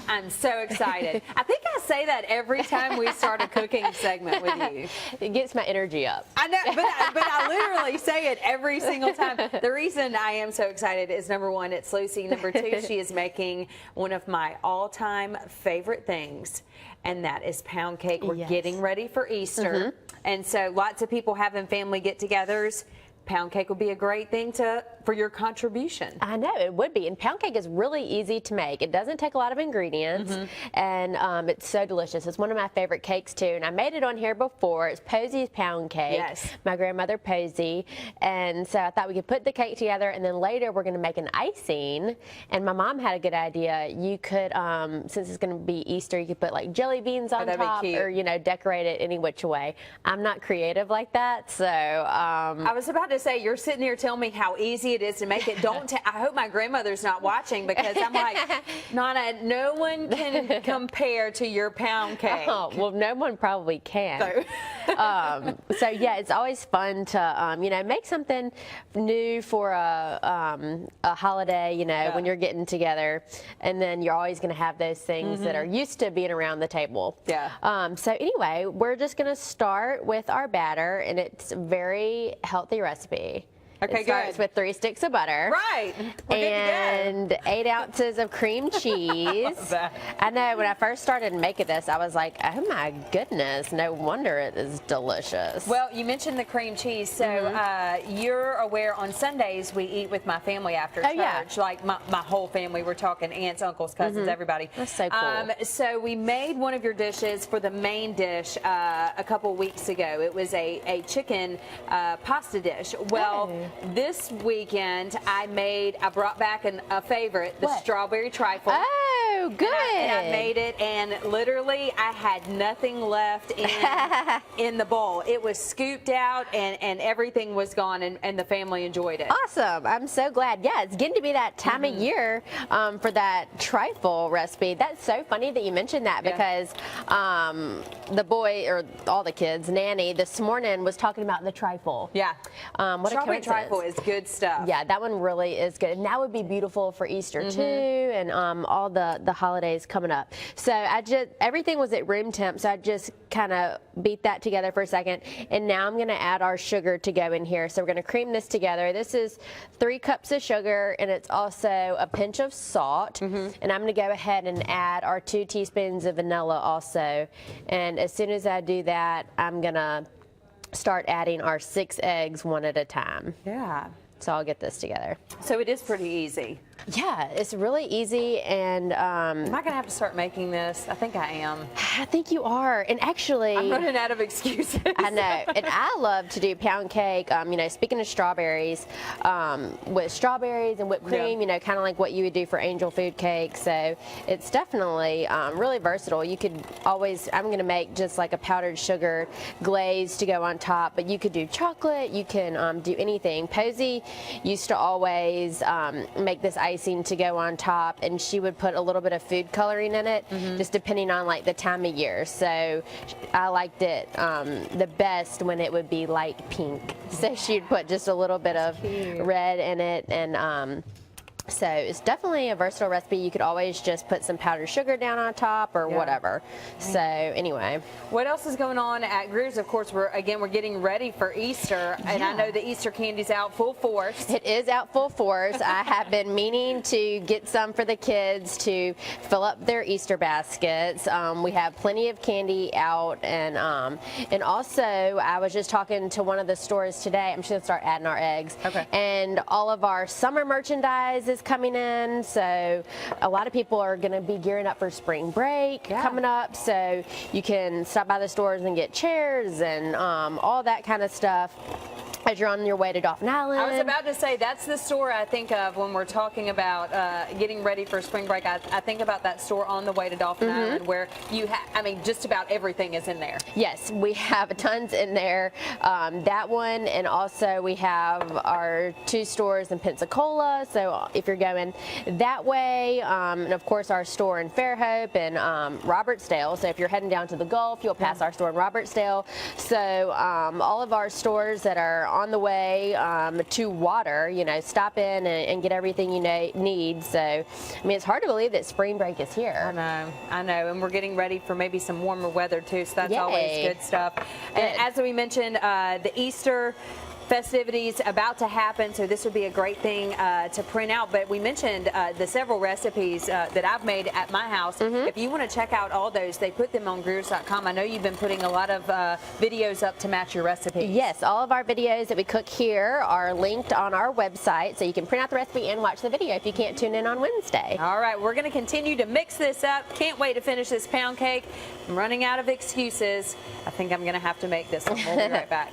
I'm so excited. I think I say that every time we start a cooking segment with you. It gets my energy up. I know, but I literally say it every single time. The reason I am so excited is, number one, it's Lucy. Number two, she is making one of my all-time favorite things, and that is pound cake. We're getting ready for Easter, and so lots of people having family get-togethers. Pound cake would be a great thing for your contribution. I know, it would be. And pound cake is really easy to make. It doesn't take a lot of ingredients, and it's so delicious. It's one of my favorite cakes, too. And I made it on here before. It's Posey's pound cake. Yes. My grandmother, Posey. And so I thought we could put the cake together, and then later we're going to make an icing. And my mom had a good idea. You could, since it's going to be Easter, you could put like jelly beans on top, or, you know, decorate it any which way. I'm not creative like that, so. I was about to say, you're sitting here telling me how easy it is to make it. I hope my grandmother's not watching, because I'm like, Nana, no one can compare to your pound cake. Oh, well, no one probably can. So yeah, it's always fun to, you know, make something new for a holiday, you know, when you're getting together. And then you're always going to have those things that are used to being around the table. Yeah. So anyway, we're just going to start with our batter, and it's a very healthy recipe. Okay, it starts with 3 sticks of butter. Right. And 8 ounces of cream cheese. I know, when I first started making this, I was like, oh my goodness, no wonder it is delicious. Well, you mentioned the cream cheese, so you're aware on Sundays we eat with my family after church. Yeah. Like my whole family. We're talking aunts, uncles, cousins, everybody. That's so cool. So we made one of your dishes for the main dish a couple weeks ago. It was a chicken pasta dish. Well, this weekend I brought back a favorite, the strawberry trifle. Oh, good. And I made it, and literally I had nothing left in the bowl. It was scooped out, and everything was gone, and the family enjoyed it. Awesome. I'm so glad. Yeah, it's getting to be that time of year for that trifle recipe. That's so funny that you mentioned that, because the boy, or all the kids, Nanny, this morning was talking about the trifle. Yeah. What strawberry a trifle is good stuff. Yeah, that one really is good. And that would be beautiful for Easter too, and all the holidays coming up. So everything was at room temp, so I just kind of beat that together for a second. And now I'm going to add our sugar to go in here. So we're going to cream this together. This is 3 cups of sugar, and it's also a pinch of salt. And I'm going to go ahead and add our 2 teaspoons of vanilla also. And as soon as I do that, I'm going to start adding our 6 eggs one at a time. Yeah. So I'll get this together. So it is pretty easy. Yeah, it's really easy, and am I gonna have to start making this? I think I am. I think you are, and actually I'm running out of excuses. I know, and I love to do pound cake. You know, speaking of strawberries, with strawberries and whipped cream, you know, kind of like what you would do for angel food cake. So it's definitely really versatile. You could always, I'm gonna make just like a powdered sugar glaze to go on top, but you could do chocolate. You can do anything. Posey used to always make this icing to go on top, and she would put a little bit of food coloring in it, just depending on like the time of year. So I liked it the best when it would be light pink. So she'd put just a little bit of red in it, and so it's definitely a versatile recipe. You could always just put some powdered sugar down on top or whatever. So anyway. What else is going on at Greer's? Of course, we're getting ready for Easter, and I know the Easter candy's out full force. It is out full force. I have been meaning to get some for the kids to fill up their Easter baskets. We have plenty of candy out, and also I was just talking to one of the stores today. I'm just gonna start adding our eggs. Okay. And all of our summer merchandise is coming in, so a lot of people are going to be gearing up for spring break coming up, so you can stop by the stores and get chairs and all that kind of stuff as you're on your way to Dauphin Island. I was about to say, that's the store I think of when we're talking about getting ready for spring break. I think about that store on the way to Dauphin Island, where you I mean, just about everything is in there. Yes, we have tons in there. That one, and also we have our 2 stores in Pensacola, so if you're going that way, and of course our store in Fairhope and Robertsdale. So if you're heading down to the Gulf, you'll pass our store in Robertsdale. So all of our stores that are on the way to water, stop in and get everything you need. So, I mean, it's hard to believe that spring break is here. I know, and we're getting ready for maybe some warmer weather too, so that's always good stuff. And as we mentioned, the Easter festivities about to happen, so this would be a great thing to print out. But we mentioned the several recipes that I've made at my house. If you want to check out all those, they put them on Greers.com. I know you've been putting a lot of videos up to match your recipes. Yes, all of our videos that we cook here are linked on our website, so you can print out the recipe and watch the video if you can't tune in on Wednesday. All right, we're going to continue to mix this up. Can't wait to finish this pound cake. I'm running out of excuses. I think I'm going to have to make this one. We'll be right back.